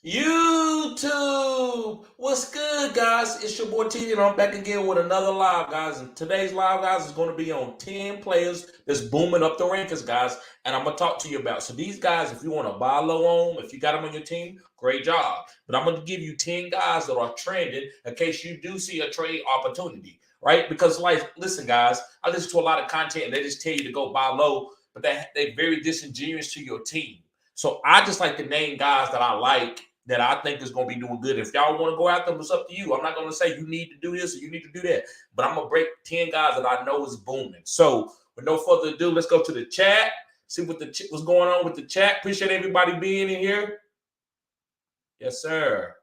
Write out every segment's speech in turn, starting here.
YouTube, what's good, guys? It's your boy TD, and I'm back again with another live, guys. And today's live, guys, is going to be on 10 players that's booming up the rankings, guys. And I'm going to talk to you about. So these guys, if you want to buy low on them, if you got them on your team, great job. But I'm going to give you 10 guys that are trending in case you do see a trade opportunity, right? Because, like, listen, guys, I listen to a lot of content, and they just tell you to go buy low, but they're very disingenuous to your team. So I just like to name guys that I like, that I think is going to be doing good. If y'all want to go after them, it's up to you. I'm not going to say you need to do this or you need to do that, but I'm going to break 10 guys that I know is booming. So with no further ado, let's go to the chat, see what's going on with the chat. Appreciate everybody being in here. Yes, sir.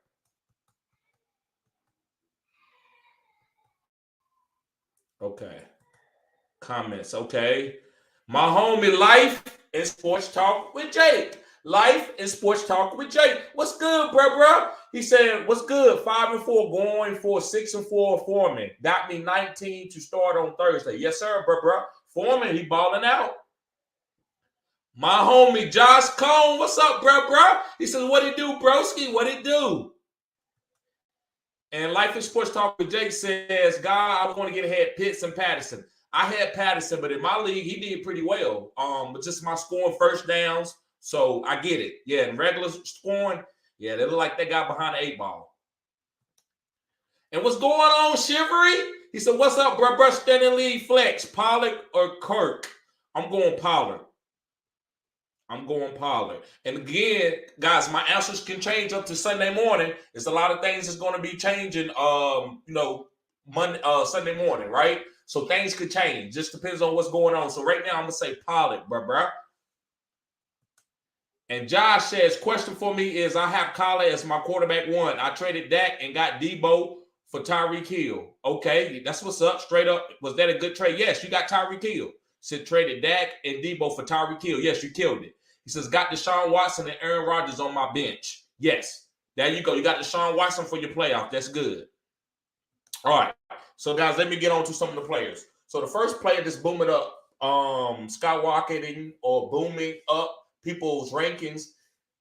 Okay. Comments. Okay. My homie Life and Sports Talk with Jake. Life and Sports Talk with Jake. What's good, bro? He said, what's good? 5-4 going for 6-4 Foreman. Got me 19 to start on Thursday. Yes, sir, bro. Foreman, he balling out. My homie Josh Cone. What's up, bro? He says, what it do, broski? What it do? And Life and Sports Talk with Jake says, God, I want to get ahead Pitts and Patterson. I had Patterson, but in my league, he did pretty well. But just my scoring first downs. So I get it. Yeah, in regular scoring, yeah, they look like they got behind the 8 ball. And what's going on, Shivery? He said, what's up, bro? Standing lead flex, Pollard or Kirk? I'm going Pollard. And again, guys, my answers can change up to Sunday morning. There's a lot of things that's going to be changing, Monday, Sunday morning, right? So things could change. Just depends on what's going on. So right now, I'm going to say Pollard, bro. And Josh says, question for me is, I have Kyler as my quarterback 1. I traded Dak and got Debo for Tyreek Hill. Okay, that's what's up. Straight up, was that a good trade? Yes, you got Tyreek Hill. Said traded Dak and Debo for Tyreek Hill. Yes, you killed it. He says, got Deshaun Watson and Aaron Rodgers on my bench. Yes, there you go. You got Deshaun Watson for your playoff. That's good. All right. So, guys, let me get on to some of the players. So, the first player that's booming up, skyrocketing or booming up people's rankings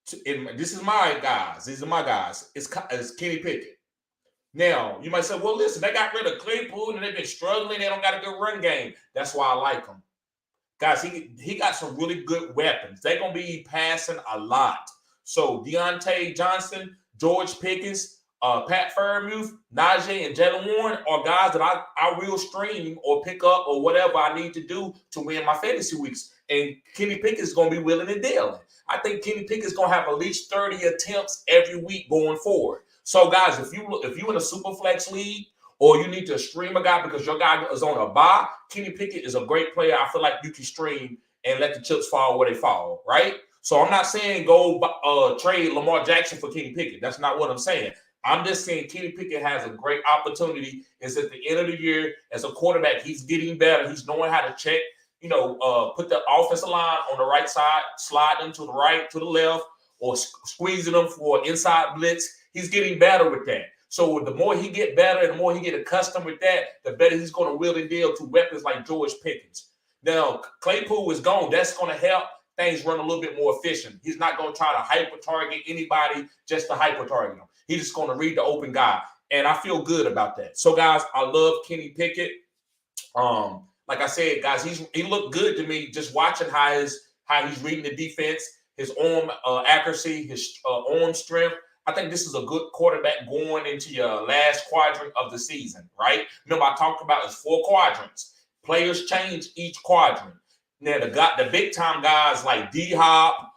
This is my guys. These are my guys. It's Kenny Pickett. Now, you might say, well, listen, they got rid of Claypool and they've been struggling. They don't got a good run game. That's why I like him. Guys, he got some really good weapons. They're going to be passing a lot. So Deontay Johnson, George Pickens, Pat Freiermuth, Najee, and Jalen Warren are guys that I will stream or pick up or whatever I need to do to win my fantasy weeks. And Kenny Pickett is going to be willing and dealing. I think Kenny Pickett is going to have at least 30 attempts every week going forward. So, guys, if you in a super flex league or you need to stream a guy because your guy is on a bye, Kenny Pickett is a great player. I feel like you can stream and let the chips fall where they fall, right? So I'm not saying go trade Lamar Jackson for Kenny Pickett. That's not what I'm saying. I'm just saying Kenny Pickett has a great opportunity. Is at the end of the year as a quarterback, he's getting better. He's knowing how to check, put the offensive line on the right side, slide them to the right, to the left, or squeezing them for inside blitz. He's getting better with that. So the more he get better, the more he get accustomed with that, the better he's going to will and deal to weapons like George Pickens. Now, Claypool is gone. That's going to help things run a little bit more efficient. He's not going to try to hyper-target anybody just to hyper-target them. He's just going to read the open guy. And I feel good about that. So, guys, I love Kenny Pickett. Like I said, guys, he looked good to me just watching how he's reading the defense, his arm accuracy, his arm strength. I think this is a good quarterback going into your last quadrant of the season, right? Remember, I talked about it's 4 quadrants. Players change each quadrant. Now, the big-time guys like D-Hop,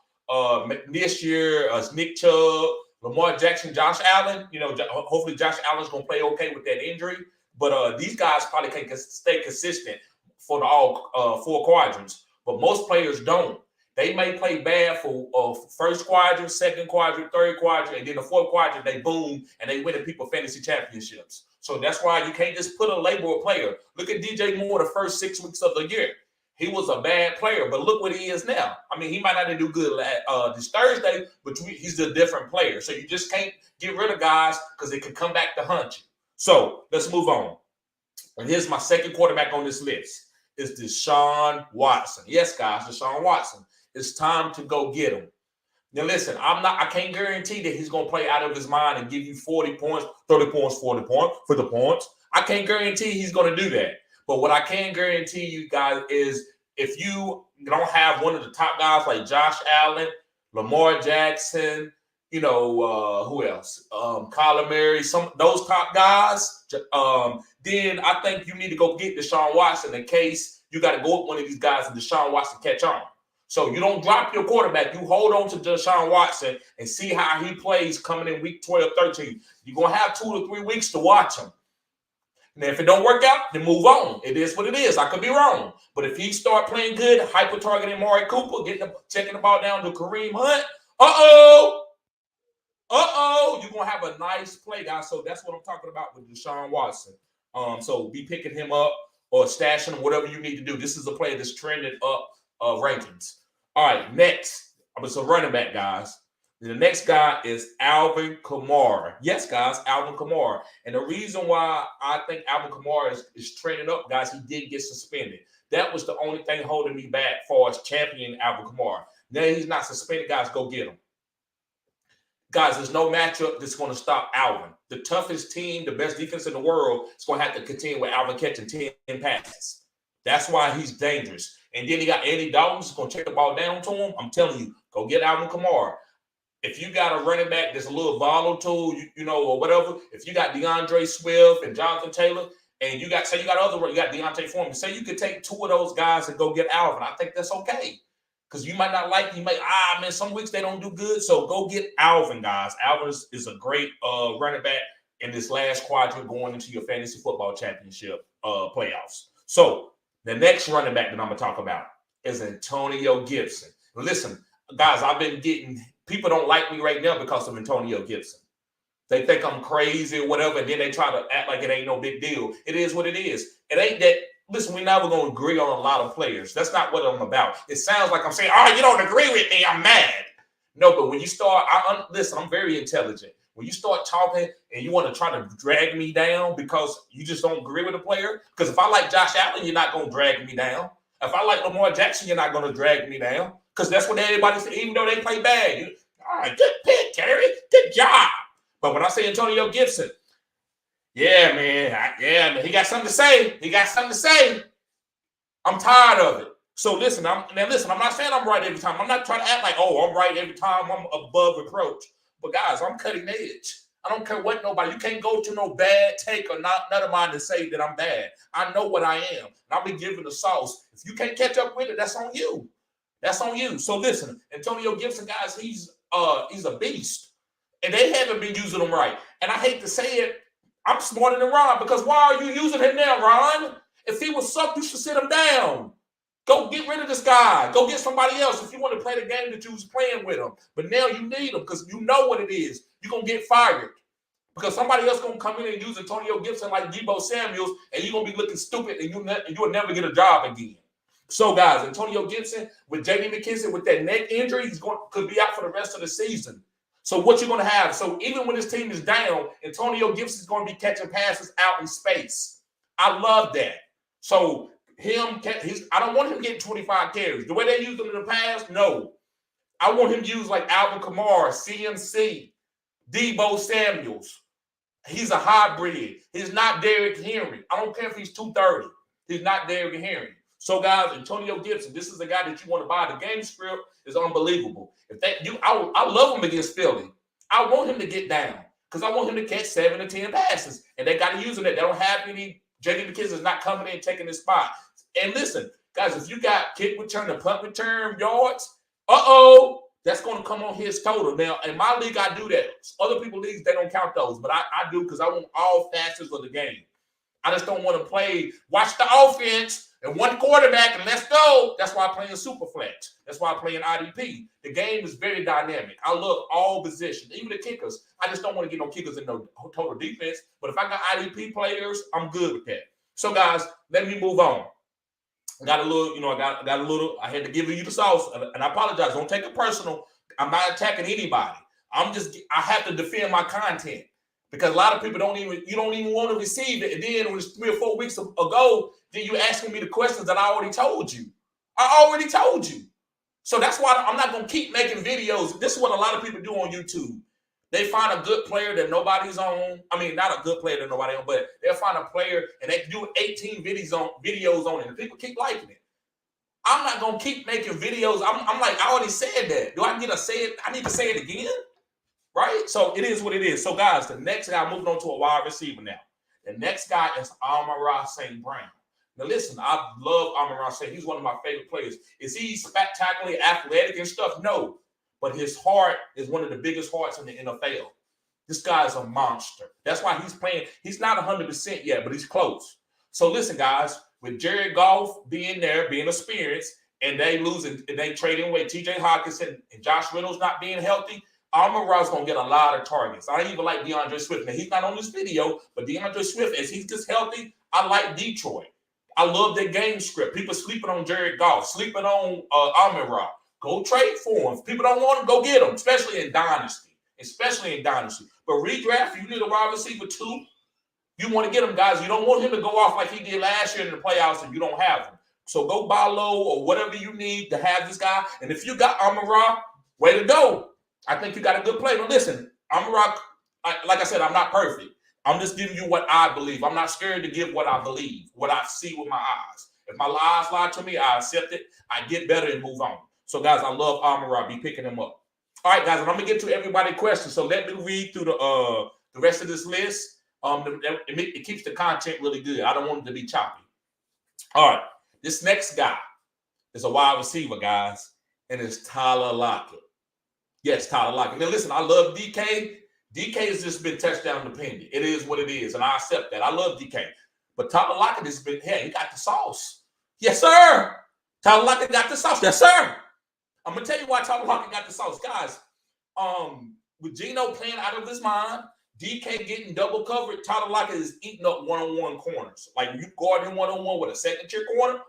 this year, Nick Chubb, Lamar Jackson, Josh Allen, hopefully Josh Allen's going to play okay with that injury. But these guys probably can stay consistent for all 4 quadrants. But most players don't. They may play bad for first quadrant, second quadrant, third quadrant, and then the fourth quadrant, they boom, and they win the people fantasy championships. So that's why you can't just put a label of player. Look at DJ Moore the first 6 weeks of the year. He was a bad player, but look what he is now. I mean, he might not do good this Thursday, but he's a different player. So you just can't get rid of guys because they can come back to hunt you. So let's move on. And here's my second quarterback on this list. It's Deshaun Watson. Yes, guys, Deshaun Watson. It's time to go get him. Now, listen, I can't guarantee that he's going to play out of his mind and give you 40 points, 30 points, 40 points for the points. I can't guarantee he's going to do that. But what I can guarantee you guys is if you don't have one of the top guys like Josh Allen, Lamar Jackson, who else? Kyler Murray, those top guys, then I think you need to go get Deshaun Watson in case you got to go up one of these guys and Deshaun Watson catch on. So you don't drop your quarterback. You hold on to Deshaun Watson and see how he plays coming in week 12, 13. You're going to have 2 to 3 weeks to watch him. Now, if it don't work out, then move on. It is what it is. I could be wrong. But if he start playing good, hyper-targeting Amari Cooper, checking the ball down to Kareem Hunt, you're going to have a nice play, guys. So that's what I'm talking about with Deshaun Watson. So be picking him up or stashing him, whatever you need to do. This is a player that's trending up rankings. All right, next. It's a running back, guys. The next guy is Alvin Kamara. Yes, guys, Alvin Kamara. And the reason why I think Alvin Kamara is trending up, guys, he did get suspended. That was the only thing holding me back for us championing Alvin Kamara. Now he's not suspended, guys, go get him. Guys, there's no matchup that's going to stop Alvin. The toughest team, the best defense in the world, is going to have to contend with Alvin catching 10 passes. That's why he's dangerous. And then he got Andy Dalton who's going to check the ball down to him. I'm telling you, go get Alvin Kamara. If you got a running back that's a little volatile, or whatever, if you got DeAndre Swift and Jonathan Taylor, and you got Deontay Foreman, say you could take 2 of those guys and go get Alvin. I think that's okay. Because you might not like, some weeks they don't do good. So go get Alvin, guys. Alvin is a great running back in this last quadrant going into your fantasy football championship playoffs. So the next running back that I'm going to talk about is Antonio Gibson. Listen, guys, people don't like me right now because of Antonio Gibson. They think I'm crazy or whatever, and then they try to act like it ain't no big deal. It is what it is. It ain't that. Listen, we're never going to agree on a lot of players. That's not what I'm about. It sounds like I'm saying, you don't agree with me, I'm mad. No, but when you start, listen, I'm very intelligent. When you start talking and you want to try to drag me down because you just don't agree with a player, because if I like Josh Allen, you're not going to drag me down. If I like Lamar Jackson, you're not going to drag me down, because that's what everybody says, even though they play bad. All right, good pick, Terry. Good job. But when I say Antonio Gibson, yeah, man, he got something to say. He got something to say. I'm tired of it. So listen, I'm not saying I'm right every time. I'm not trying to act like, oh, I'm right every time. I'm above reproach. But guys, I'm cutting edge. I don't care what nobody. You can't go to no bad take or none of mine to say that I'm bad. I know what I am, and I'll be giving the sauce. If you can't catch up with it, that's on you. That's on you. So listen, Antonio Gibson, guys, he's a beast, and they haven't been using him right. And I hate to say it, I'm smarter than Ron, because why are you using him now, Ron? If he was sucked, you should sit him down. Go get rid of this guy. Go get somebody else if you want to play the game that you was playing with him. But now you need him because you know what it is. You're going to get fired because somebody else going to come in and use Antonio Gibson like Deebo Samuels, and you're going to be looking stupid, and you'll never get a job again. So, guys, Antonio Gibson with J.D. McKissic with that neck injury, could be out for the rest of the season. So what you're going to have, so even when his team is down, Antonio Gibson is going to be catching passes out in space. I love that. So I don't want him getting 25 carries. The way they used him in the past, no. I want him to use like Alvin Kamara, CMC, Deebo Samuels. He's a hybrid. He's not Derrick Henry. I don't care if he's 230. He's not Derrick Henry. So, guys, Antonio Gibson, this is a guy that you want to buy. The game script is unbelievable. I love him against Philly. I want him to get down because I want him to catch 7 to 10 passes, and they got to use him. They don't have any. J.D. McKissic is not coming in taking his spot. And listen, guys, if you got kick return and punt return yards, that's going to come on his total. Now, in my league, I do that. Other people's leagues, they don't count those, but I do because I want all facets of the game. I just don't want to watch the offense and one quarterback and let's go. That's why I play in Superflex. That's why I play in IDP. The game is very dynamic. I love all positions, even the kickers. I just don't want to get no kickers in no total defense. But if I got IDP players, I'm good with that. So, guys, let me move on. I had to give you the sauce, and I apologize. Don't take it personal. I'm not attacking anybody. I have to defend my content. Because a lot of people you don't even want to receive it. And then when it's 3 or 4 weeks ago, then you asking me the questions that I already told you. So that's why I'm not going to keep making videos. This is what a lot of people do on YouTube. They find a good player that nobody's on. I mean, not a good player that nobody on, but they'll find a player and they do 18 videos on it. And people keep liking it. I'm not going to keep making videos. I'm like, I already said that. Do I get to say it? I need to say it again? Right? So it is what it is. So, guys, the next guy, moving on to a wide receiver now. The next guy is Amon-Ra St. Brown. Now, listen, I love Amon-Ra St. He's one of my favorite players. Is he spectacularly athletic and stuff? No. But his heart is one of the biggest hearts in the NFL. This guy is a monster. That's why he's playing. He's not 100% yet, but he's close. So, listen, guys, with Jared Goff being there, being experienced, and they losing, and they trading away T.J. Hockenson and Josh Reynolds not being healthy, Amon-Ra's going to get a lot of targets. I even like DeAndre Swift. Now, he's not on this video, but DeAndre Swift, as he gets healthy, I like Detroit. I love their game script. People sleeping on Jared Goff, sleeping on Amon-Ra. Go trade for him. If people don't want him, go get him, especially in Dynasty. But redraft, you need a wide receiver too. You want to get him, guys. You don't want him to go off like he did last year in the playoffs and you don't have him. So go buy low or whatever you need to have this guy. And if you got Amon-Ra, way to go. I think you got a good play. But listen, Amon-Ra, like I said, I'm not perfect. I'm just giving you what I believe. I'm not scared to give what I believe, what I see with my eyes. If my eyes lie to me, I accept it. I get better and move on. So, guys, I love Amon-Ra. Be picking him up. All right, guys, and I'm going to get to everybody's questions. So let me read through the rest of this list. It keeps the content really good. I don't want it to be choppy. All right, this next guy is a wide receiver, guys, and it's Tyler Lockett. Yes, Tyler Lockett. Now, listen, I love DK. DK has just been touchdown dependent. It is what it is, and I accept that. I love DK. But Tyler Lockett has been, he got the sauce. Yes, sir. Tyler Lockett got the sauce. Yes, sir. I'm going to tell you why Tyler Lockett got the sauce. Guys, with Geno playing out of his mind, DK getting double covered, Tyler Lockett is eating up one-on-one corners. Like, you guard him one-on-one with a second-tier corner,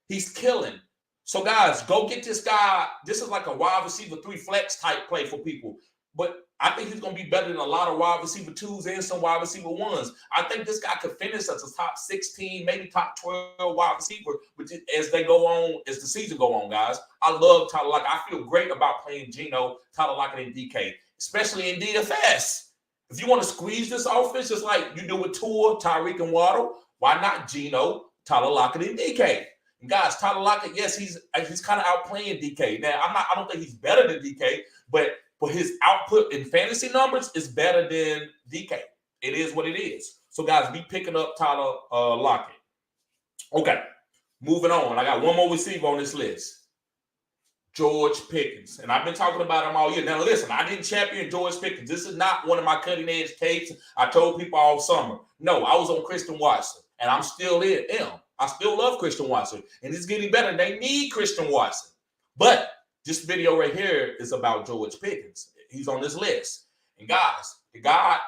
he's killing. So, guys, go get this guy. This is like a wide receiver 3 flex type play for people. but I think he's going to be better than a lot of wide receiver 2s and some wide receiver 1s. I think this guy could finish as a top 16, maybe top 12 wide receiver as they go on, as the season go on, guys. I love Tyler Lockett. I feel great about playing Geno, Tyler Lockett, and DK, especially in DFS. If you want to squeeze this offense just like you do with Tua, Tyreek, and Waddle, why not Geno, Tyler Lockett, and DK? And guys, Tyler Lockett, yes, he's kind of outplaying DK. Now, I don't think he's better than DK, but his output in fantasy numbers is better than DK. It is what it is. So, guys, be picking up Tyler Lockett. Okay, moving on. I got one more receiver on this list. George Pickens. And I've been talking about him all year. Now, listen, I didn't champion George Pickens. This is not one of my cutting-edge takes. I told people all summer. No, I was on Christian Watson, and I'm still in. I still love Christian Watson, and it's getting better. They need Christian Watson. But this video right here is about George Pickens. He's on this list. And guys, the guy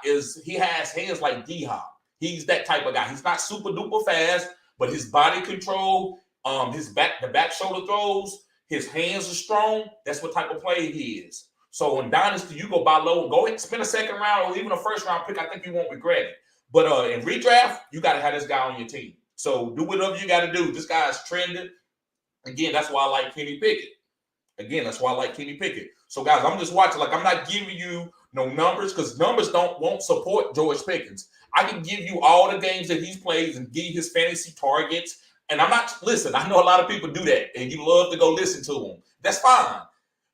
he has hands like D-Hop. He's that type of guy. He's not super duper fast, but his body control, the back shoulder throws, his hands are strong. That's what type of player he is. So in Dynasty, you go buy low, go and spend a second round or even a first round pick. I think you won't regret it. But in redraft, you got to have this guy on your team. So do whatever you got to do. This guy's trending. Again, that's why I like Kenny Pickett. So, guys, I'm just watching. Like, I'm not giving you no numbers because numbers won't support George Pickens. I can give you all the games that he's played and give you his fantasy targets. And I'm not, listen, I know a lot of people do that, and you love to go listen to them. That's fine.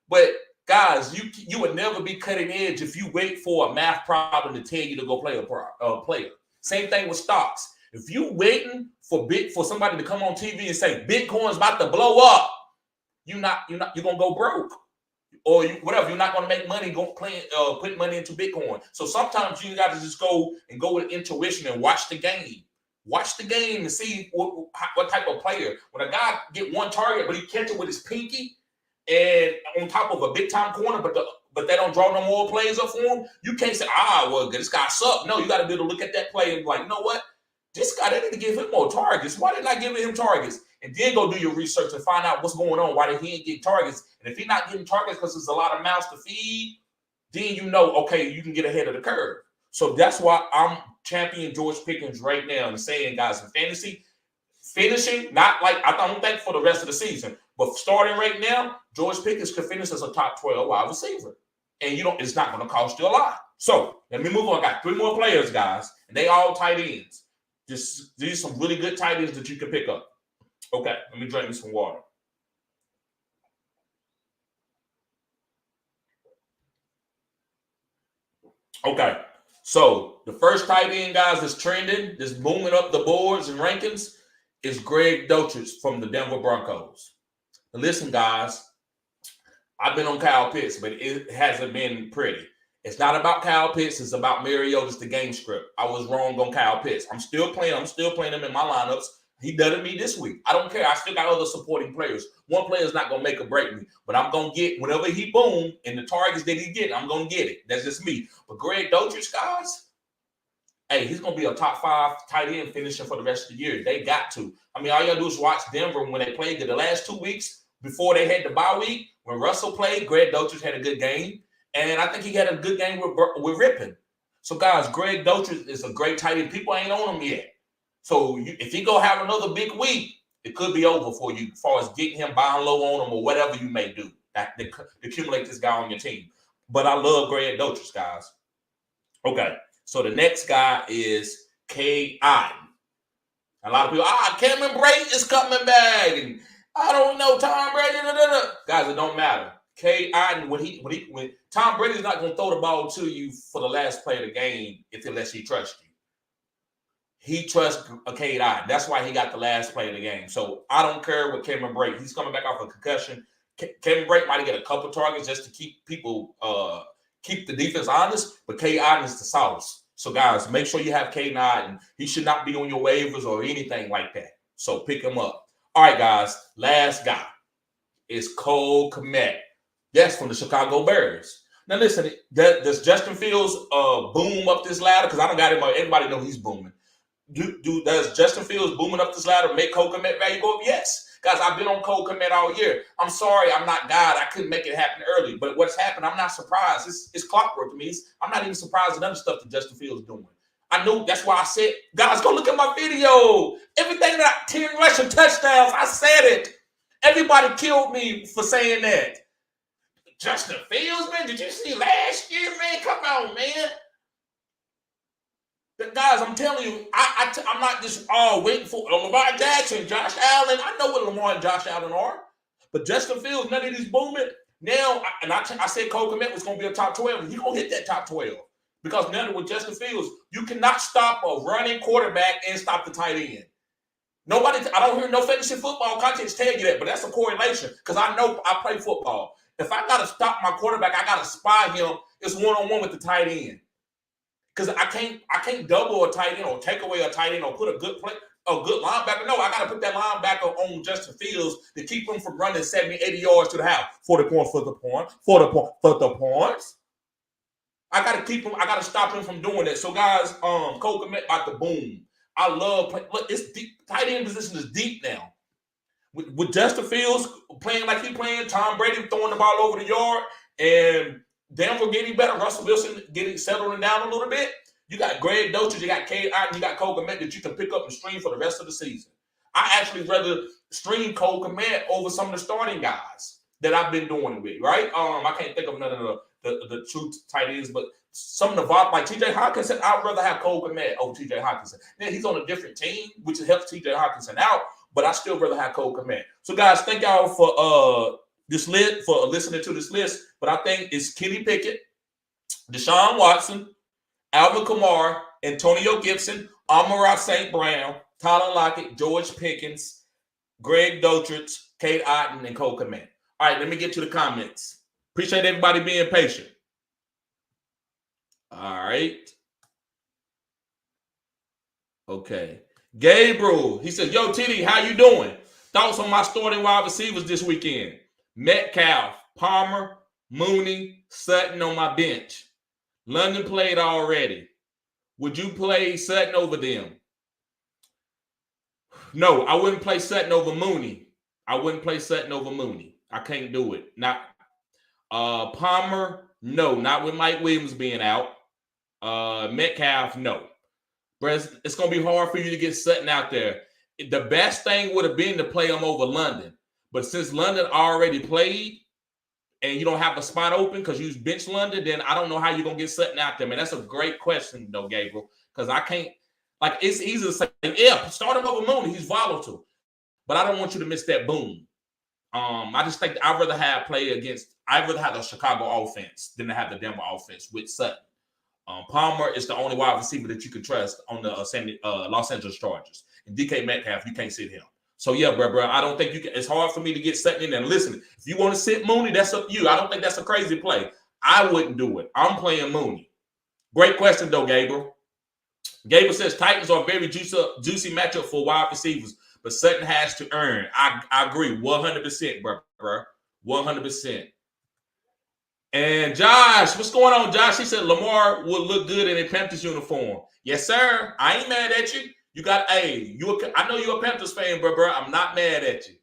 But, guys, you would never be cutting edge if you wait for a math problem to tell you to go play a player. Same thing with stocks. If you waiting for somebody to come on TV and say Bitcoin's about to blow up, you're gonna go broke, or whatever. You're not gonna make money put money into Bitcoin. So sometimes you got to just go with intuition and watch the game. Watch the game and see what type of player. When a guy get one target, but he catch it with his pinky and on top of a big time corner, but they don't draw no more plays up for him, you can't say, well, this guy sucked. No, you got to be able to look at that play and be like, you know what? This guy, they need to give him more targets. Why didn't I give him targets? And then go do your research and find out what's going on. Why did he ain't get targets? And if he's not getting targets because there's a lot of mouths to feed, then you know, okay, you can get ahead of the curve. So that's why I'm championing George Pickens right now and saying, guys, in fantasy, finishing, not like I don't think for the rest of the season, but starting right now, George Pickens could finish as a top 12 wide receiver. And it's not going to cost you a lot. So let me move on. I got 3 more players, guys, and they all tight ends. These are some really good tight ends that you can pick up. Okay, let me drink me some water. Okay, so the first tight end, guys, that's trending, that's booming up the boards and rankings, is Greg Dulcich from the Denver Broncos. Now listen, guys, I've been on Kyle Pitts, but it hasn't been pretty. It's not about Kyle Pitts. It's about Mariota's the game script. I was wrong on Kyle Pitts. I'm still playing him in my lineups. He done me this week. I don't care. I still got other supporting players. One player is not going to make or break me, but I'm going to get whenever he boom and the targets that he get, I'm going to get it. That's just me. But Greg Dulcich, guys, hey, he's going to be a top 5 tight end finisher for the rest of the year. They got to. I mean, all you got to do is watch Denver when they played the last 2 weeks before they had the bye week. When Russell played, Greg Dulcich had a good game. And I think he had a good game with Rippon. So, guys, Greg Dulcich is a great tight end. People ain't on him yet. So, if he go have another big week, it could be over for you as far as getting him buying low on him or whatever you may do to accumulate this guy on your team. But I love Greg Dulcich, guys. Okay, so the next guy is Cade Otton. A lot of people, Cameron Brate is coming back. And I don't know, Tom Brady. Guys, it don't matter. Cade Otton, when Tom Brady's not going to throw the ball to you for the last play of the game unless he trusts you. He trusts Cade Otton. That's why he got the last play of the game. So I don't care what Cameron Brate. He's coming back off a concussion. Cameron Brate might get a couple targets just to keep people, keep the defense honest. But Cade Otton is the sauce. So guys, make sure you have Cade Otton. He should not be on your waivers or anything like that. So pick him up. All right, guys. Last guy is Cole Kmet. That's from the Chicago Bears. Now, listen, does Justin Fields boom up this ladder? Because I don't got him. Everybody know he's booming. Does Justin Fields booming up this ladder make Cole Kmet value go up? Yes. Guys, I've been on Cole Kmet all year. I'm sorry, I'm not God. I couldn't make it happen early. But what's happened, I'm not surprised. It's clockwork to me. I'm not even surprised at other stuff that Justin Fields is doing. I knew, that's why I said, guys, go look at my video. Everything that 10 rushing touchdowns, I said it. Everybody killed me for saying that. Justin Fields, man, did you see last year, man? Come on, man. Guys, I'm telling you, I'm not just waiting for Lamar Jackson, Josh Allen. I know what Lamar and Josh Allen are. But Justin Fields, none of these booming. Now, I said Cole Kmet was going to be a top 12. He's going to hit that top 12. Because now with Justin Fields, you cannot stop a running quarterback and stop the tight end. I don't hear no fantasy football context tell you that, but that's a correlation. Because I know I play football. If I got to stop my quarterback, I got to spy him. It's one-on-one with the tight end. Because I can't double a tight end or take away a tight end or put a good linebacker. No, I got to put that linebacker on Justin Fields to keep him from running 70, 80 yards to the house. 40 points for the points. I got to keep him. I got to stop him from doing that. So, guys, Cole Kmet about to boom. I love playing. Look, it's deep. Tight end position is deep now. With Justin Fields playing like he's playing, Tom Brady throwing the ball over the yard, and Denver getting better, Russell Wilson getting settling down a little bit. You got Greg Dulcich, you got Cade Otton, you got Cole Kmet that you can pick up and stream for the rest of the season. I actually rather stream Cole Kmet over some of the starting guys that I've been doing with, right? I can't think of none of the true tight ends, but some of the like T.J. Hockenson, I'd rather have Cole Kmet over T.J. Hockenson. Now, he's on a different team, which helps T.J. Hockenson out, but I still rather have Cole Kmet. So, guys, thank y'all for listening to this list. But I think it's Kenny Pickett, Deshaun Watson, Alvin Kamara, Antonio Gibson, Amon-Ra St. Brown, Tyler Lockett, George Pickens, Greg Dulcich, Cade Otton, and Cole Kmet. All right, let me get to the comments. Appreciate everybody being patient. All right. Okay. Gabriel, he says, yo, TD, how you doing? Thoughts on my starting wide receivers this weekend? Metcalf, Palmer, Mooney, Sutton on my bench. London played already. Would you play Sutton over them? No, I wouldn't play Sutton over Mooney. I can't do it. Not Palmer, no, not with Mike Williams being out. Metcalf, no. But it's going to be hard for you to get Sutton out there. The best thing would have been to play him over London. But since London already played and you don't have a spot open because you bench London, then I don't know how you're going to get Sutton out there, man. That's a great question, though, Gabriel, because I can't – like, it's easy to say, yeah, start him over Mooney. He's volatile. But I don't want you to miss that boom. I just think I'd rather have the Chicago offense than to have the Denver offense with Sutton. Palmer is the only wide receiver that you can trust on the Los Angeles Chargers. And DK Metcalf, you can't sit him. So, yeah, bro, I don't think you can. It's hard for me to get Sutton in there. And listen, if you want to sit Mooney, that's up to you. I don't think that's a crazy play. I wouldn't do it. I'm playing Mooney. Great question, though, Gabriel. Gabriel says Titans are a very juicy matchup for wide receivers, but Sutton has to earn. I agree 100%, bro. 100%. And Josh, what's going on, Josh? He said Lamar would look good in a Panthers uniform. Yes, sir. I ain't mad at you. I know you're a Panthers fan, bro. I'm not mad at you.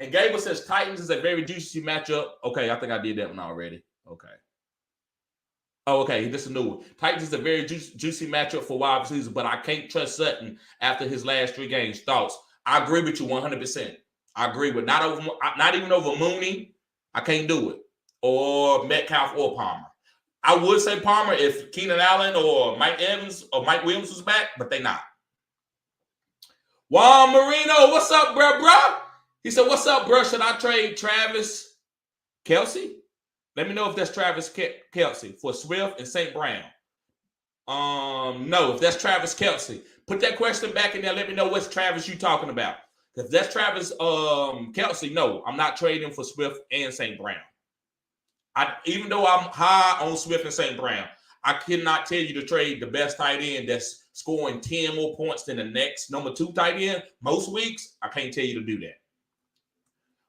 And Gabriel says Titans is a very juicy matchup. Okay, I think I did that one already. Okay. Oh, okay. This is a new one. Titans is a very juicy matchup for wide receivers, but I can't trust Sutton after his last 3 games. Thoughts? I agree with you 100%. I agree with not even over Mooney. I can't do it. Or Metcalf or Palmer. I would say Palmer if Keenan Allen or Mike Evans or Mike Williams was back, but they not. Juan Marino, what's up, bro? He said, what's up, bro? Should I trade Travis Kelce? Let me know if that's Travis Kelce for Swift and St. Brown. No, if that's Travis Kelce, put that question back in there. Let me know what's Travis you talking about. If that's Travis Kelce, no, I'm not trading for Swift and St. Brown. Even though I'm high on Swift and St. Brown, I cannot tell you to trade the best tight end that's scoring 10 more points than the next number 2 tight end most weeks. I can't tell you to do that.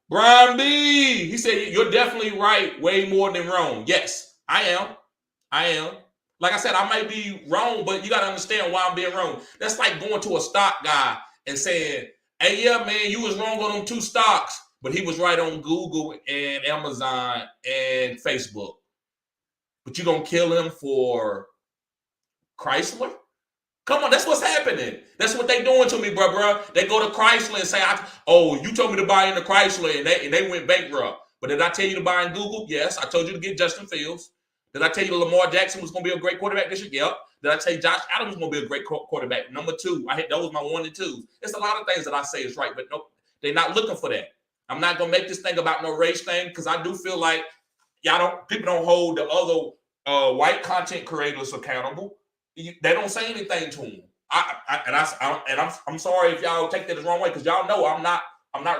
Brian B, he said, you're definitely right, way more than wrong. Yes, I am. Like I said, I might be wrong, but you got to understand why I'm being wrong. That's like going to a stock guy and saying, Hey, yeah, man, you was wrong on them 2 stocks, but he was right on Google and Amazon and Facebook. But you gonna kill him for Chrysler? Come on, that's what's happening. That's what they doing to me, bro. They go to Chrysler and say, "Oh, you told me to buy into Chrysler, and they went bankrupt." But did I tell you to buy in Google? Yes. I told you to get Justin Fields. Did I tell you Lamar Jackson was going to be a great quarterback this year? Yep. Did I tell you Josh Allen was going to be a great quarterback? Number 2. I hit those my 1 and 2. There's a lot of things that I say is right, but no, they're not looking for that. I'm not going to make this thing about no race thing because I do feel like people don't hold the other white content creators accountable. They don't say anything to them. I'm sorry if y'all take that the wrong way because y'all know I'm not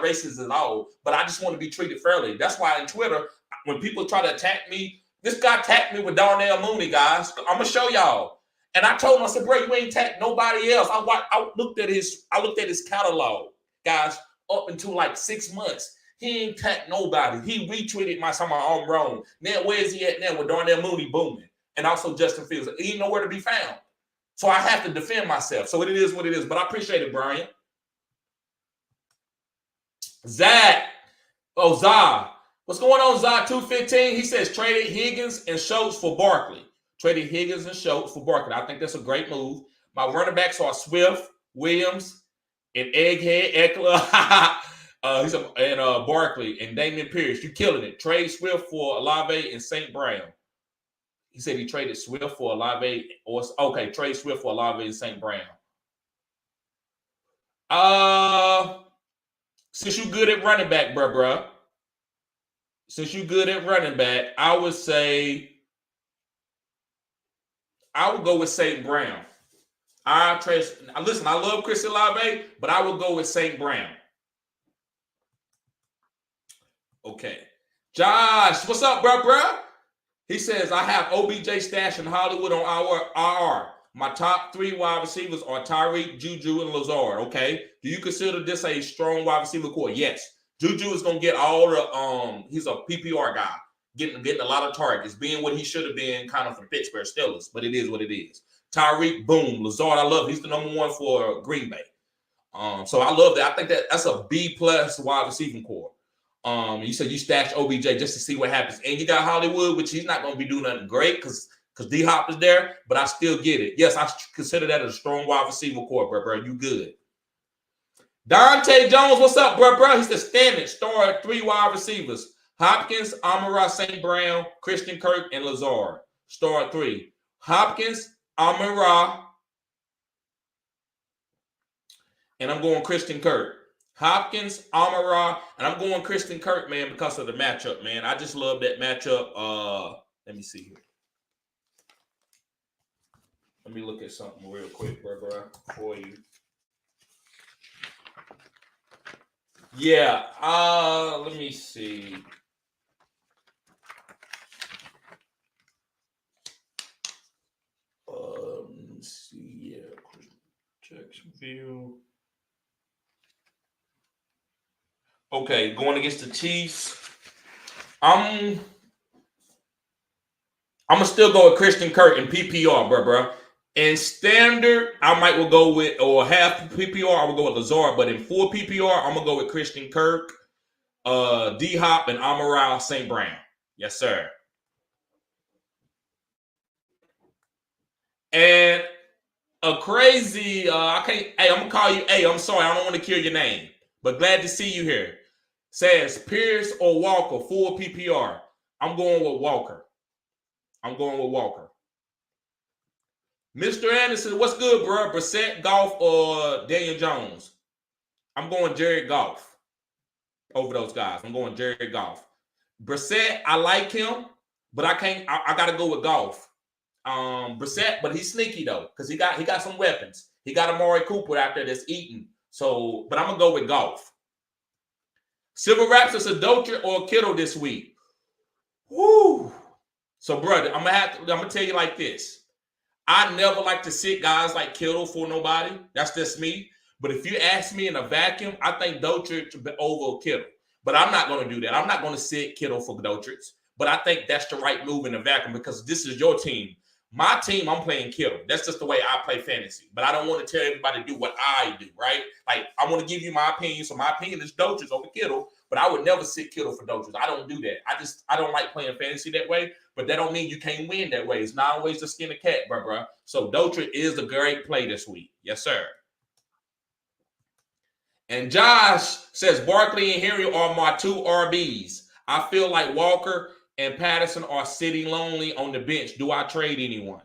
racist at all, but I just want to be treated fairly. That's why in Twitter, when people try to attack me, this guy attacked me with Darnell Mooney, guys. I'm gonna show y'all. And I told him, I said, bro, you ain't attacked nobody else. I looked at his catalog, guys, up until like 6 months. He ain't attacked nobody. He retweeted my I'm wrong. Now where is he at now with Darnell Mooney booming? And also Justin Fields. He ain't nowhere to be found. So I have to defend myself. So it is what it is. But I appreciate it, Brian. Zach. Oh, Zah. What's going on, Zah 215? He says traded Higgins and Schultz for Barkley. Traded Higgins and Schultz for Barkley. I think that's a great move. My running backs are Swift, Williams, and Egghead, Eckler, and Barkley, and Damian Pierce. You're killing it. Trade Swift for Olave and St. Brown. He said he traded Swift for Olave. Trade Swift for Olave and St. Brown. Since you good at running back, bruh. Since you good at running back, I would say I would go with St. Brown. Listen, I love Chris Olave, but I would go with St. Brown. Okay. Josh, what's up, bruh? He says, I have OBJ stash in Hollywood on our RR. My top 3 wide receivers are Tyreek, Juju, and Lazard. Okay. Do you consider this a strong wide receiver core? Yes. Juju is going to get all the he's a PPR guy, getting a lot of targets, being what he should have been kind of from Pittsburgh Steelers, but it is what it is. Tyreek, boom. Lazard, I love. He's the number 1 for Green Bay. So I love that. I think that's a B+ wide receiving core. You said you stashed OBJ just to see what happens. And you got Hollywood, which he's not going to be doing nothing great because D-Hop is there, but I still get it. Yes, I consider that a strong wide receiver core, bro. You good. Dante Jones, what's up, bro? He's the standard star 3 wide receivers. Hopkins, Amon-Ra, St. Brown, Christian Kirk, and Lazard. Star 3. Hopkins, Amon-Ra, and I'm going Christian Kirk. Hopkins, Amon-Ra, and I'm going Christian Kirk, man, because of the matchup, man. I just love that matchup. Let me see here. Let me look at something real quick, bro, for you. Yeah, let me see. Let me see. Yeah, Jacksonville. Okay, going against the Chiefs. I'm gonna still go with Christian Kirk in PPR, bro. In standard, I might will go with, or half PPR, I will go with Lazard. But in full PPR, I'm gonna go with Christian Kirk, D-Hop, and Amon-Ra St. Brown. Yes, sir. And a crazy, I'm gonna call you. Hey, I'm sorry, I don't want to kill your name, but glad to see you here. Says Pierce or Walker, full PPR. I'm going with Walker. Mr. Anderson, what's good, bro? Brissett, Goff, or Daniel Jones? I'm going Jared Goff over those guys. I'm going Jared Goff. Brissett, I like him, but I got to go with Goff. Brissett, but he's sneaky though, because he got some weapons. He got Amari Cooper out there that's eating. So, but I'm gonna go with Goff. Silver Raps is a Docher or a Kittle this week. Woo! So, brother, I'm gonna tell you like this. I never like to sit guys like Kittle for nobody. That's just me. But if you ask me in a vacuum, I think Docher over Kittle. But I'm not going to do that. I'm not going to sit Kittle for Docher. But I think that's the right move in a vacuum because this is your team. My team, I'm playing Kittle. That's just the way I play fantasy. But I don't want to tell everybody to do what I do, right? Like, I want to give you my opinion. So my opinion is Doches over Kittle, but I would never sit Kittle for Doches. I don't do that. I don't like playing fantasy that way, but that don't mean you can't win that way. It's not always the skin of cat, bro. So Doches is a great play this week. Yes, sir. And Josh says, Barkley and Henry are my 2 RBs. I feel like Walker and Patterson are sitting lonely on the bench. Do I trade anyone?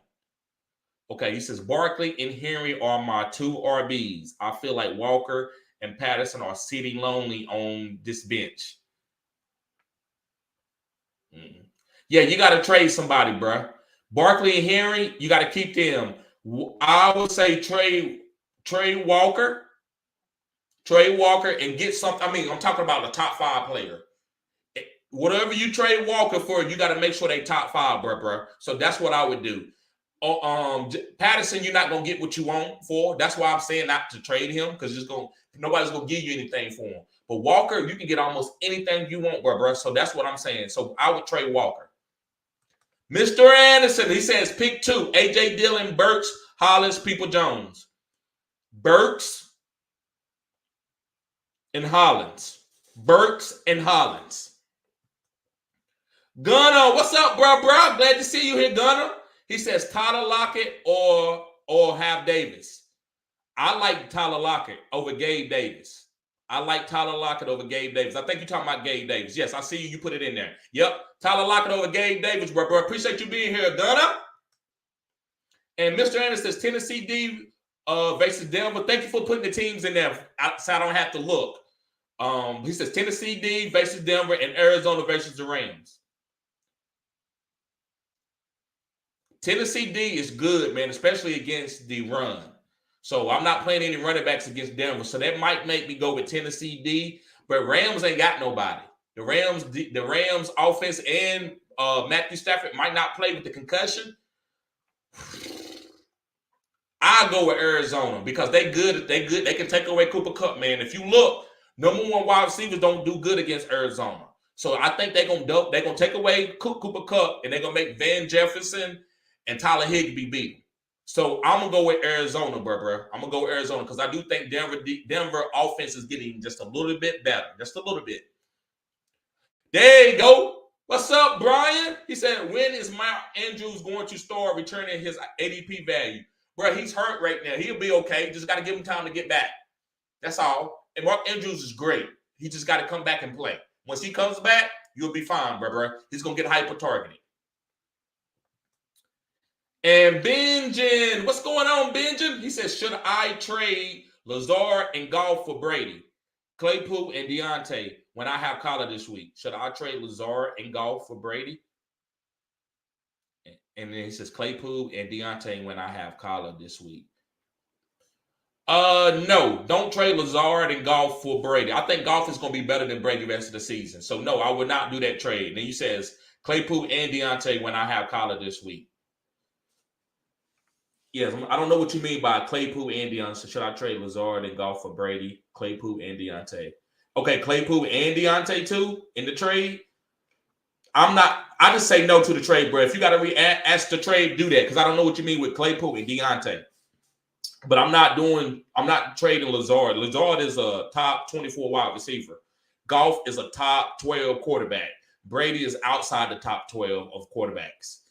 Okay, he says Barkley and Henry are my 2 RBs. I feel like Walker and Patterson are sitting lonely on this bench. Yeah, you got to trade somebody, bro. Barkley and Henry, you got to keep them. I would say trade Walker. Trade Walker and get something. I mean, I'm talking about the top 5 player. Whatever you trade Walker for, you got to make sure they top 5, bro. So that's what I would do. Patterson, you're not gonna get what you want for. That's why I'm saying not to trade him, because nobody's gonna give you anything for him. But Walker, you can get almost anything you want, bro. So that's what I'm saying. So I would trade Walker. Mr. Anderson, he says pick 2: AJ Dillon, Burks, Hollins, People-Jones. Burks and Hollins. Burks and Hollins. Gunner, what's up, bro? Glad to see you here, Gunner. He says Tyler Lockett or have Davis. I like Tyler Lockett over Gabe Davis. I like Tyler Lockett over Gabe Davis. I think you're talking about Gabe Davis. Yes, I see you. You put it in there. Yep. Tyler Lockett over Gabe Davis, bro. Appreciate you being here, Gunner. And Mr. Anderson says Tennessee D versus Denver. Thank you for putting the teams in there so I don't have to look. He says Tennessee D versus Denver and Arizona versus the Rams. Tennessee D is good, man, especially against the run. So I'm not playing any running backs against Denver. So that might make me go with Tennessee D. But Rams ain't got nobody. The Rams offense and Matthew Stafford might not play with the concussion. I'll go with Arizona because they good. They can take away Cooper Kupp, man. If you look, number 1 wide receivers don't do good against Arizona. So I think they're gonna take away Cooper Kupp and they're gonna make Van Jefferson and Tyler Higbee beat. So I'm gonna go with Arizona, bro. I'm gonna go with Arizona because I do think Denver offense is getting just a little bit better, just a little bit. There you go. What's up, Brian? He said, when is Mark Andrews going to start returning his ADP value? Bro, he's hurt right now. He'll be okay. Just got to give him time to get back. That's all. And Mark Andrews is great. He just got to come back and play. Once he comes back, you'll be fine, bro. He's going to get hyper-targeted. And Benjamin, what's going on, Benjamin? He says, should I trade Lazard and Goff for Brady, Claypool, and Deontay when I have Kyler this week? Should I trade Lazard and Goff for Brady? And then he says Claypool and Deontay when I have Kyler this week. No, don't trade Lazard and Goff for Brady. I think Goff is going to be better than Brady the rest of the season. So, no, I would not do that trade. And then he says Claypool and Deontay when I have Kyler this week. Yes, I don't know what you mean by Claypool and Deontay. So should I trade Lazard and Goff for Brady, Claypool and Deontay? Okay, Claypool and Deontay too in the trade? I just say no to the trade, bro. If you got to ask the trade, do that because I don't know what you mean with Claypool and Deontay. But I'm not trading Lazard. Lazard is a top 24 wide receiver. Goff is a top 12 quarterback. Brady is outside the top 12 of quarterbacks.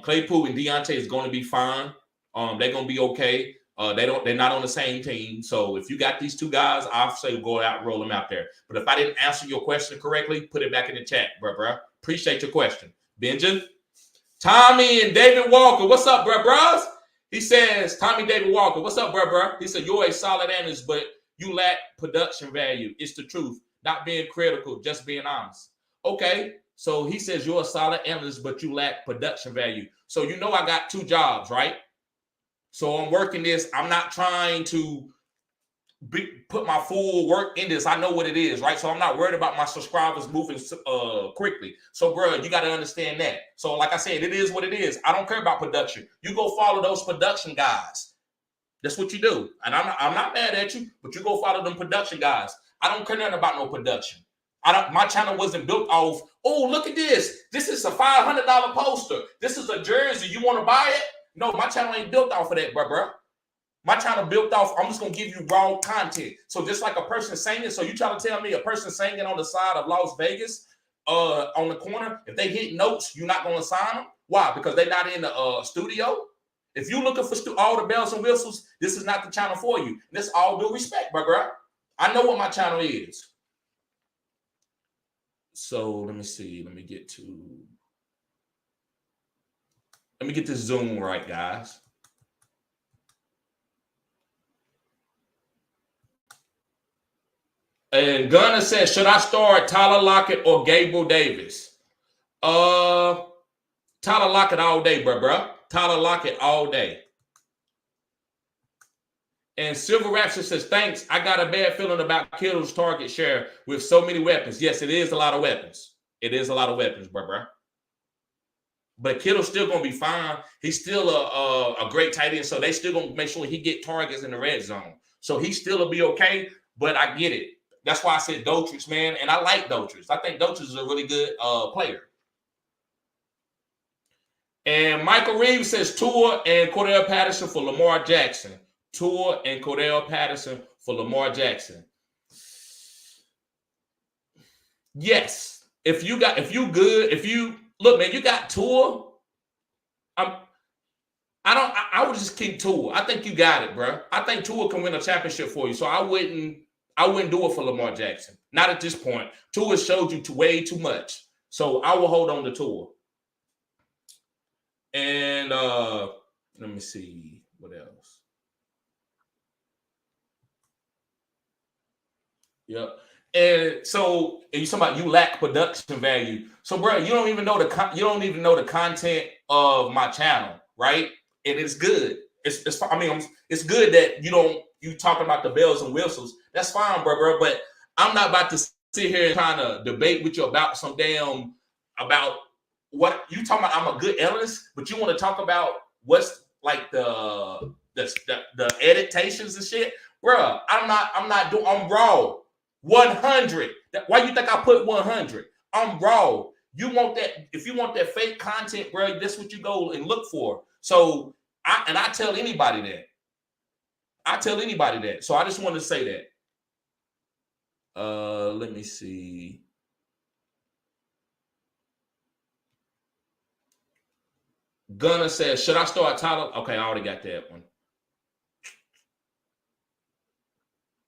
Claypool and Deontay is going to be fine. They're going to be okay. They're not on the same team. So if you got these two guys, I'll say go out and roll them out there. But if I didn't answer your question correctly, put it back in the chat, bro. Appreciate your question. Benjamin, Tommy and David Walker. What's up, bros? He says, Tommy David Walker, what's up, bro? He said, you're a solid analyst, but you lack production value. It's the truth. Not being critical, just being honest. Okay. So he says you're a solid analyst, but you lack production value. So you know I got 2 jobs, right? So I'm working this. I'm not trying to put my full work in this. I know what it is, right? So I'm not worried about my subscribers moving quickly. So, bro, you got to understand that. So, like I said, it is what it is. I don't care about production. You go follow those production guys. That's what you do. And I'm not mad at you, but you go follow them production guys. I don't care nothing about no production. My channel wasn't built off, oh, look at this. This is a $500 poster. This is a jersey. You want to buy it? No, my channel ain't built off of that, bro. My channel built off, I'm just going to give you raw content. So just like a person singing, so you try to tell me a person singing on the side of Las Vegas, on the corner, if they hit notes, you're not going to sign them? Why? Because they're not in the studio? If you're looking for all the bells and whistles, this is not the channel for you. And this all due respect, bro. I know what my channel is. So let me see. Let me get this Zoom right, guys. And Gunner says, should I start Tyler Lockett or Gabriel Davis? Tyler Lockett all day, bro. Tyler Lockett all day. And Silver Rapture says, thanks. I got a bad feeling about Kittle's target share with so many weapons. Yes, it is a lot of weapons. It is a lot of weapons, bro. But Kittle's still going to be fine. He's still a great tight end, so they still going to make sure he get targets in the red zone. So he still will be okay, but I get it. That's why I said Dotrich, man, and I like Dotrich. I think Dotrich is a really good player. And Michael Reeves says Tua and Cordell Patterson for Lamar Jackson. Tua and Cordell Patterson for Lamar Jackson. Yes. If you look, man, you got Tua. I would just keep Tua. I think you got it, bro. I think Tua can win a championship for you. So I wouldn't do it for Lamar Jackson. Not at this point. Tua showed you way too much. So I will hold on to Tua. And let me see what else. Yep. And so you talking about you lack production value. So, bro, you don't even know the content of my channel, right? And it's good. It's good that you talking about the bells and whistles. That's fine, bro. But I'm not about to sit here and trying to debate with you about about what you talking about. I'm a good analyst, but you want to talk about what's like the editations and shit, bro. I'm raw. 100. Why you think I put 100? I'm raw. You want that? If you want that fake content, bro, that's what you go and look for. So I tell anybody that. So I just want to say that. Let me see. Gunner says, should I start Tyler? Okay, I already got that one.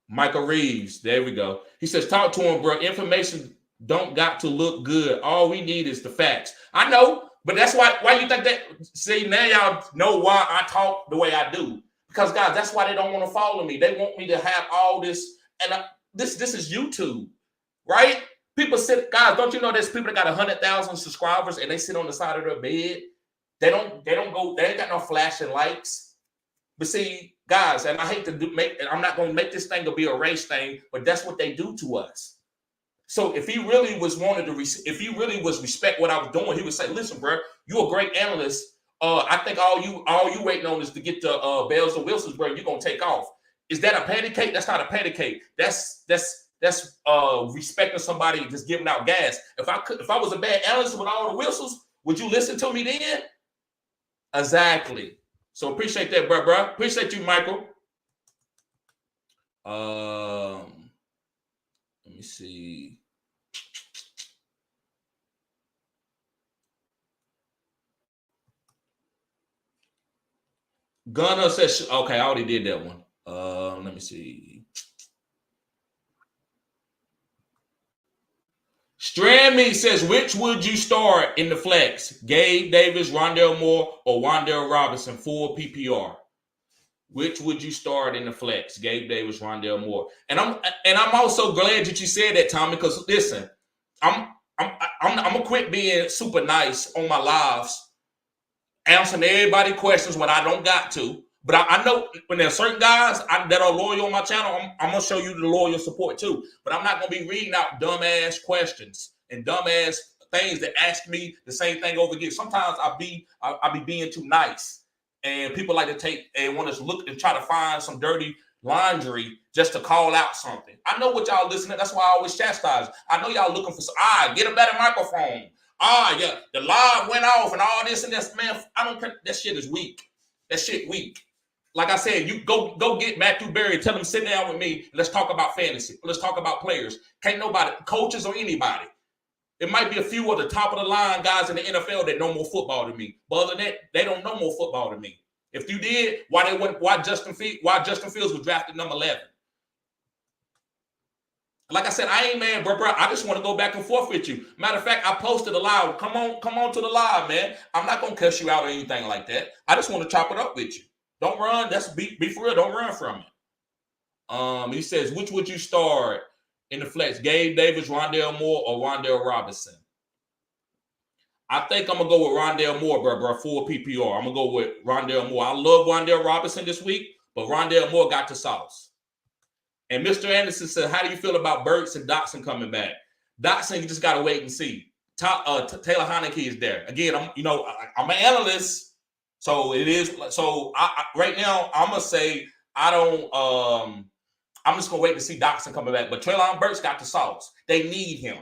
Michael Reeves, there we go. He says, talk to him, bro. Information don't got to look good. All we need is the facts. I know, but that's why you think that. See, now y'all know why I talk the way I do. Because, guys, that's why they don't want to follow me. They want me to have all this. And this is YouTube, right? People sit, guys, don't you know there's people that got 100,000 subscribers and they sit on the side of their bed? They ain't got no flashing lights. But see, guys, and I hate to I'm not going to make this thing to be a race thing, but that's what they do to us. So if he really was respect what I was doing, he would say, listen, bro, you're a great analyst. I think all you waiting on is to get the bells and whistles, bro. You're going to take off. Is that a patty cake? That's not a patty cake. That's respecting somebody just giving out gas. If I was a bad analyst with all the whistles, would you listen to me then? Exactly. So appreciate that, bro. Appreciate you, Michael. Let me see. Gunner says, okay, I already did that one. Let me see. Strammy says, which would you start in the flex? Gabe Davis, Rondale Moore, or Wan'Dale Robinson, full PPR? Which would you start in the flex? Gabe Davis, Rondale Moore. And I'm also glad that you said that, Tommy, because listen, I'm gonna quit being super nice on my lives, answering everybody questions when I don't got to. But I know when there's certain guys that are loyal on my channel, I'm going to show you the loyal support too. But I'm not going to be reading out dumbass questions and dumbass things that ask me the same thing over again. Sometimes I'll be being too nice. And people like to take and want us to look and try to find some dirty laundry just to call out something. I know what y'all listening. That's why I always chastise. I know y'all looking for get a better microphone. Yeah, the live went off and all this and this. Man, I don't think that shit is weak. That shit weak. Like I said, you go get Matthew Berry, tell him sit down with me. Let's talk about fantasy. Let's talk about players. Can't nobody, coaches or anybody. It might be a few of the top of the line guys in the NFL that know more football than me. But other than that, they don't know more football than me. If you did, why Justin Fields was drafted number 11? Like I said, I ain't mad, bro. I just want to go back and forth with you. Matter of fact, I posted a live. Come on to the live, man. I'm not gonna cuss you out or anything like that. I just want to chop it up with you. Don't run. That's be for real. Don't run from it. He says, which would you start in the flex? Gabe Davis, Rondale Moore, or Rondale Robinson? I think I'm gonna go with Rondale Moore, bro. Full PPR. I'm gonna go with Rondale Moore. I love Rondale Robinson this week, but Rondale Moore got the sauce. And Mr. Anderson said, how do you feel about Burks and Dotson coming back? Dotson, you just got to wait and see. Taylor Heineke is there. Again, I'm an analyst, so it is. So right now, I'm going to say I'm just going to wait to see Dotson coming back. But Treylon Burks got the sauce. They need him.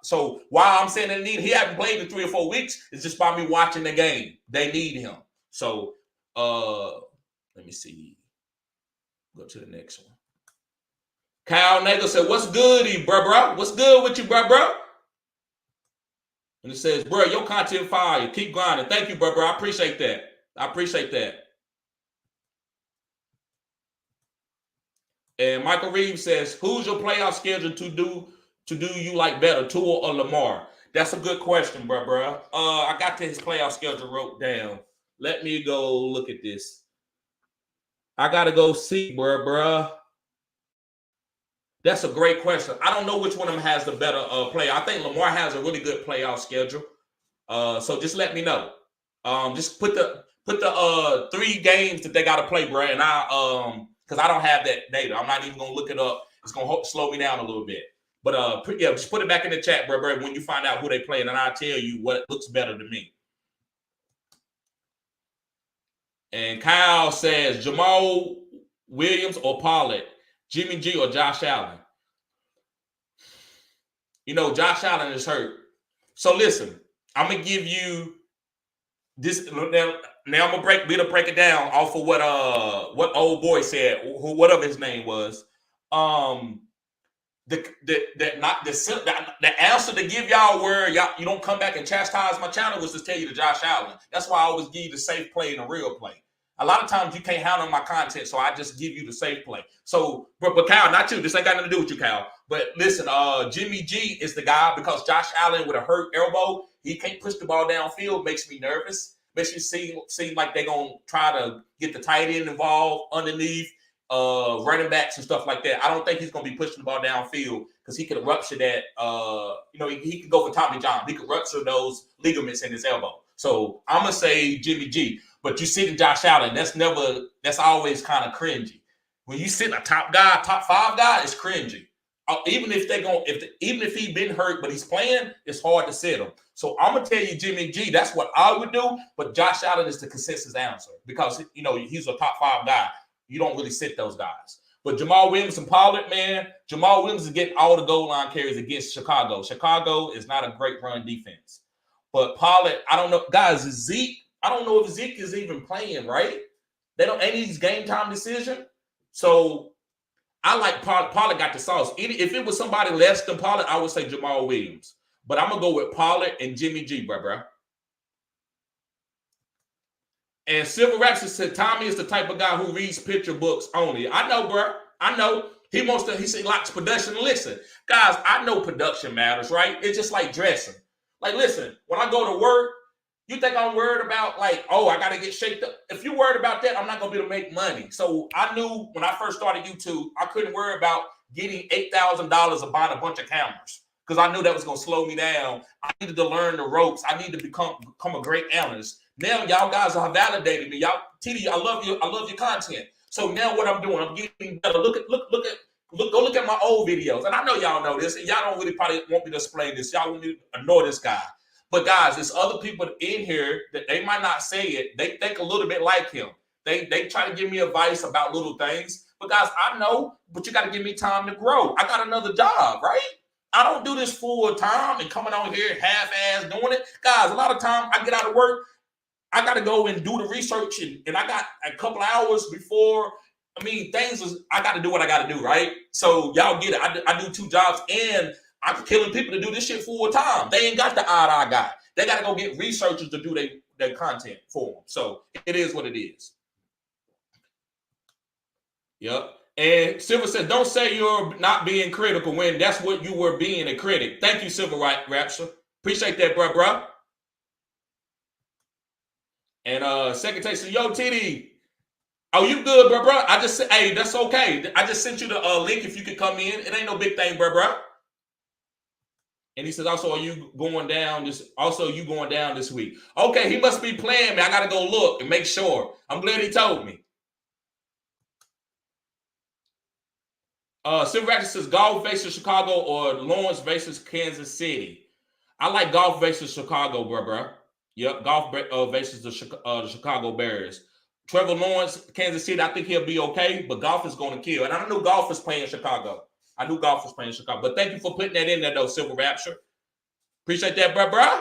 So why I'm saying they need him, he hasn't played in 3 or 4 weeks. It's just by me watching the game. They need him. So let me see. Go to the next one. Kyle Nagel said, what's good, bro? What's good with you, bro? And it says, bro, your content fire. Keep grinding. Thank you, bro. I appreciate that. And Michael Reeves says, who's your playoff schedule to do you like better, Tua or Lamar? That's a good question, bro. I got his playoff schedule wrote down. Let me go look at this. I got to go see, bro. That's a great question. I don't know which one of them has the better player. I think Lamar has a really good playoff schedule. So just let me know. Just put the 3 games that they got to play, bro. And because I don't have that data, I'm not even gonna look it up. It's gonna slow me down a little bit. But just put it back in the chat, bro. When you find out who they play, and I'll tell you what looks better to me. And Kyle says Jamal Williams or Pollard. Jimmy G or Josh Allen? Josh Allen is hurt. So listen, I'm gonna give you this now. I'm gonna break it down off of what old boy said, whatever his name was. The answer to give y'all where you don't come back and chastise my channel was to tell you to Josh Allen. That's why I always give you the safe play and the real play. A lot of times you can't handle my content, so I just give you the safe play. So, but Kyle, not you. This ain't got nothing to do with you, Kyle. But listen, Jimmy G is the guy because Josh Allen with a hurt elbow, he can't push the ball downfield. Makes me nervous. Makes me seem like they're gonna try to get the tight end involved underneath, running backs and stuff like that. I don't think he's gonna be pushing the ball downfield because he could rupture that. He could go for Tommy John. He could rupture those ligaments in his elbow. So I'm gonna say Jimmy G. But you sit in Josh Allen, that's always kind of cringy. When you sit in a top 5 guy, it's cringy. Even if he been hurt, but he's playing, it's hard to sit him. So I'm gonna tell you, Jimmy G, that's what I would do. But Josh Allen is the consensus answer because he's a top 5 guy. You don't really sit those guys. But Jamal Williams and Pollard, man, Jamal Williams is getting all the goal line carries against Chicago. Chicago is not a great run defense. But Pollard, I don't know, guys. Zeke. I don't know if Zeke is even playing, right? Ain't his game time decision. So I like Pollard got the sauce. If it was somebody less than Pollard, I would say Jamal Williams. But I'm going to go with Pollard and Jimmy G, bro. And Silver Raps said, Tommy is the type of guy who reads picture books only. I know, bro. I know. He likes production. Listen, guys, I know production matters, right? It's just like dressing. Like, listen, when I go to work, you think I'm worried about I got to get shaped up? If you're worried about that, I'm not going to be able to make money. So I knew when I first started YouTube, I couldn't worry about getting $8,000 or buying a bunch of cameras because I knew that was going to slow me down. I needed to learn the ropes. I needed to become a great analyst. Now y'all guys have validated me. Y'all, TD, I love you. I love your content. So now what I'm doing, I'm getting better. Go look at my old videos. And I know y'all know this. And y'all don't really probably want me to explain this. Y'all want me to ignore this guy. But guys, there's other people in here that they might not say it. They think a little bit like him. They try to give me advice about little things. because I know, but you got to give me time to grow. I got another job, right? I don't do this full time and coming on here half-ass doing it. Guys, a lot of time I get out of work, I got to go and do the research, and I got a couple hours before. I mean, I got to do what I got to do, right? So y'all get it. I do 2 jobs, and I'm killing people to do this shit full time. They ain't got the odd eye guy. They got to go get researchers to do their content for them. So it is what it is. Yep. And Silver said, don't say you're not being critical when that's what you were being, a critic. Thank you, Silver Rapture. Appreciate that, bro. And Second Taste, yo, TD. Oh, you good, bro? I just said, hey, that's okay. I just sent you the link if you could come in. It ain't no big thing, bro. And he says, also, you going down this week? Okay, he must be playing me. I gotta go look and make sure. I'm glad he told me. Silver Raptor says Golf versus Chicago or Lawrence versus Kansas City. I like Golf versus Chicago, bro. Yep, Golf versus the Chicago Bears. Trevor Lawrence, Kansas City, I think he'll be okay, but Golf is going to kill. And I knew Golf was playing Chicago. But thank you for putting that in there, though, Silver Rapture. Appreciate that, bro.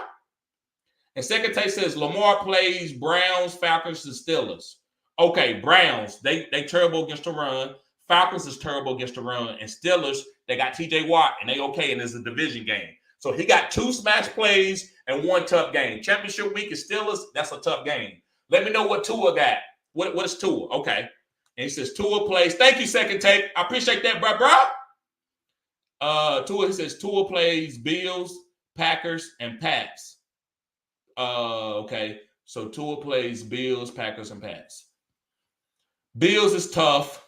And Second Taste says Lamar plays Browns, Falcons, and Steelers. Okay, Browns, they terrible against the run. Falcons is terrible against the run. And Steelers, they got TJ Watt, and they okay, and it's a division game. So he got 2 smash plays and 1 tough game. Championship week is Steelers, that's a tough game. Let me know what Tua got. What is Tua? Okay. And he says Tua plays. Thank you, Second Take. I appreciate that, bro. He says Tua plays Bills, Packers, and Pats. Okay. So Tua plays Bills, Packers, and Pats. Bills is tough.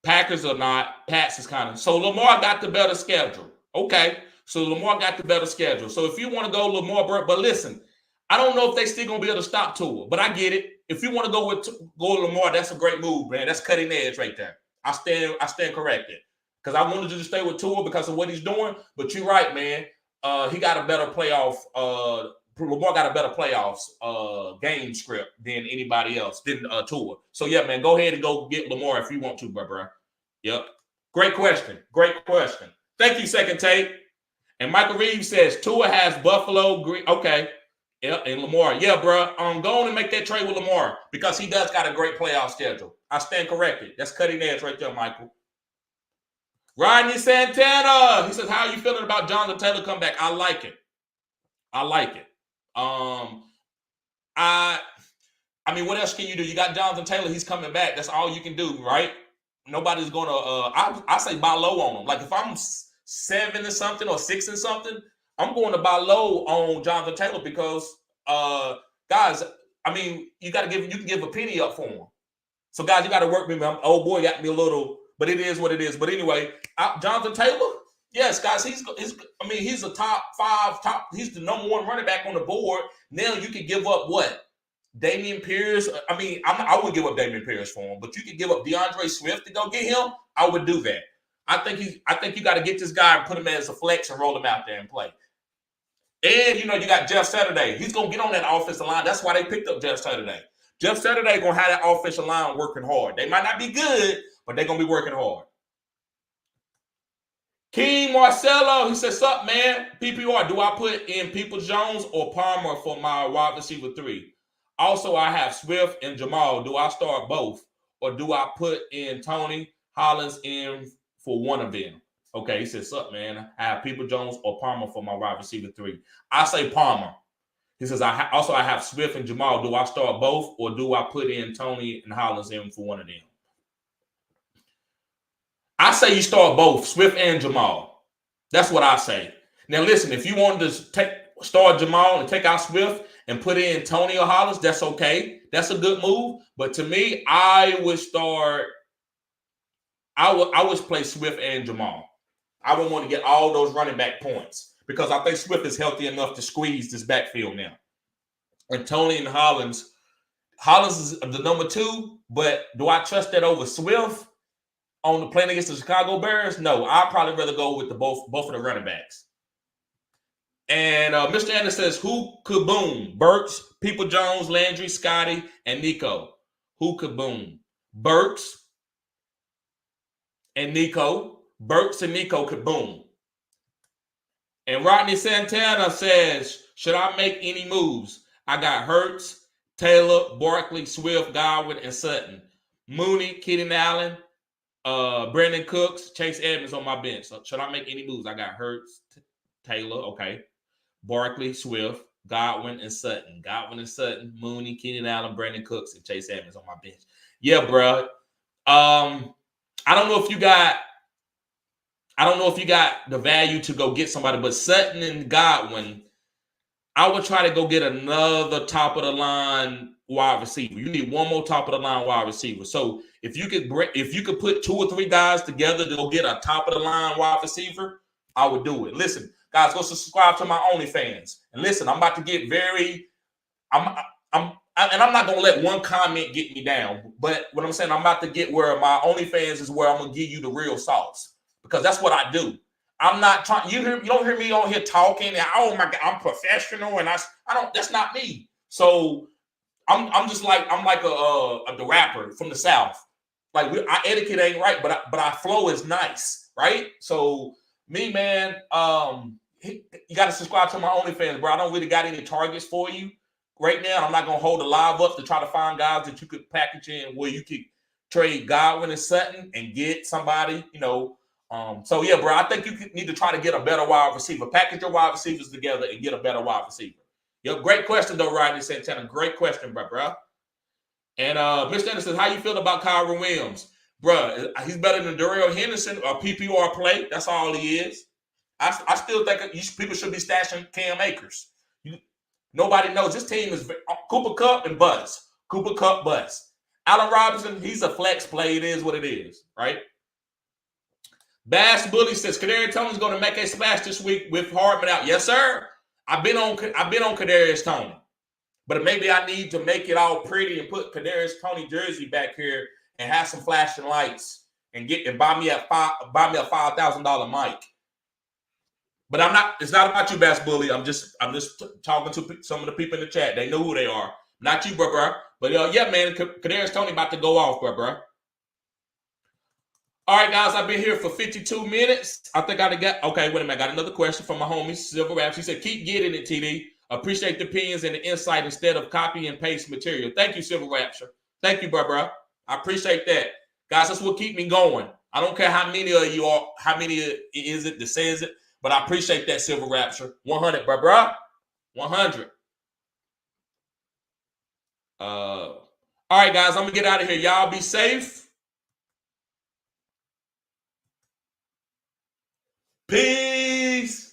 Packers are not. Pats is kind of. So Lamar got the better schedule. Okay. So Lamar got the better schedule. So if you want to go Lamar, but listen, I don't know if they still gonna be able to stop Tua, but I get it. If you want to go Lamar, that's a great move, man. That's cutting edge right there. I stand corrected because I wanted you to stay with Tua because of what he's doing. But you're right, man. He got a better playoff. Lamar got a better playoffs game script than anybody else, than Tua. So yeah, man, go ahead and go get Lamar if you want to, bro. Yep. Great question. Thank you, Second Take. And Michael Reeves says Tua has Buffalo. Okay. Yeah, and Lamar. Yeah, bro. Go on and make that trade with Lamar because he does got a great playoff schedule. I stand corrected. That's cutting edge right there, Michael. Rodney Santana. He says, how are you feeling about Jonathan Taylor comeback? I like it. I mean, what else can you do? You got Jonathan Taylor. He's coming back. That's all you can do, right? Nobody's going to, I say buy low on him. Like if I'm 7 or something or 6 or something, I'm going to buy low on Jonathan Taylor because, guys, I mean, you can give a penny up for him. So, guys, you got to work with me. Old boy got me a little, but it is what it is. But anyway, Jonathan Taylor, yes, guys, he's a top 5, he's the number 1 running back on the board. Now you can give up what? Dameon Pierce. I mean, I wouldn't give up Dameon Pierce for him, but you could give up DeAndre Swift to go get him. I would do that. I think you got to get this guy and put him as a flex and roll him out there and play. And, you got Jeff Saturday. He's going to get on that offensive line. That's why they picked up Jeff Saturday. Jeff Saturday going to have that offensive line working hard. They might not be good, but they're going to be working hard. King Marcelo, he says, sup, man? PPR, do I put in Peoples-Jones or Palmer for my wide receiver 3? Also, I have Swift and Jamal. Do I start both? Or do I put in Tony Hollins in for one of them? Okay, he says, sup, man? I have Peoples-Jones or Palmer for my wide receiver 3. I say Palmer. He says, I have Swift and Jamal. Do I start both or do I put in Tony and Hollins in for one of them? I say you start both, Swift and Jamal. That's what I say. Now, listen, if you wanted to start Jamal and take out Swift and put in Tony or Hollins, that's okay. That's a good move. But to me, I would play Swift and Jamal. I would want to get all those running back points because I think Swift is healthy enough to squeeze this backfield now. And Tony and Hollins is the number 2, but do I trust that over Swift on the playing against the Chicago Bears? No, I'd probably rather go with both of the running backs. And Mr. Anderson says, who could boom? Burks, Peoples-Jones, Landry, Scotty, and Nico. Who could boom? Burks, and Nico. Burks and Nico could boom. And Rodney Santana says, should I make any moves? I got Hurts, Taylor, Barkley, Swift, Godwin, and Sutton. Mooney, Keenan Allen, Brandon Cooks, Chase Edmonds on my bench. So should I make any moves? I got Hurts, Taylor, okay. Barkley, Swift, Godwin, and Sutton. Godwin and Sutton, Mooney, Keenan Allen, Brandon Cooks, and Chase Edmonds on my bench. Yeah, bro. I don't know if you got the value to go get somebody, but Sutton and Godwin, I would try to go get another top of the line wide receiver. You need one more top of the line wide receiver. So if you could put 2 or 3 guys together to go get a top of the line wide receiver, I would do it. Listen, guys, go subscribe to my OnlyFans. And listen, I'm about to get and I'm not gonna let one comment get me down. But what I'm saying, I'm about to get where my OnlyFans is where I'm gonna give you the real sauce, because that's what I do. I'm not trying. You don't hear me on here talking and, oh my God, I'm professional and I don't. That's not me. So I'm just like the rapper from the South. Like our etiquette ain't right, but our flow is nice, right? So me, man, you got to subscribe to my OnlyFans, bro. I don't really got any targets for you right now. I'm not gonna hold a live up to try to find guys that you could package in where you could trade Godwin and Sutton and get somebody, So yeah, bro, I think you need to try to get a better wide receiver. Package your wide receivers together and get a better wide receiver. Yo, great question though, Rodney Santana. Great question, bro. And Mr. Anderson says, how you feel about Kyren Williams? Bro, he's better than Darrell Henderson, a PPR play. That's all he is. I still think people should be stashing Cam Akers. Nobody knows. This team is Cooper Kupp and Buzz. Cooper Kupp, Buzz. Allen Robinson, he's a flex play. It is what it is, right? Bass Bully says Kadarius Toney's going to make a splash this week with Hardman out. Yes, sir. I've been on Kadarius Toney, but maybe I need to make it all pretty and put Kadarius Toney jersey back here and have some flashing lights and buy me a $5,000 mic. But I'm not. It's not about you, Bass Bully. I'm just talking to some of the people in the chat. They know who they are. Not you, bro. But yeah, man, Kadarius Toney about to go off, bro. All right, guys, I've been here for 52 minutes. I think okay, wait a minute. I got another question from my homie, Silver Raps. He said, keep getting it, TD. Appreciate the opinions and the insight instead of copy and paste material. Thank you, Silver Rapture. Thank you, bro. I appreciate that. Guys, that's what keep me going. I don't care how many of you are, how many is it that says it, but I appreciate that, Silver Rapture. 100, bro. 100. All right, guys, I'm going to get out of here. Y'all be safe. Peace.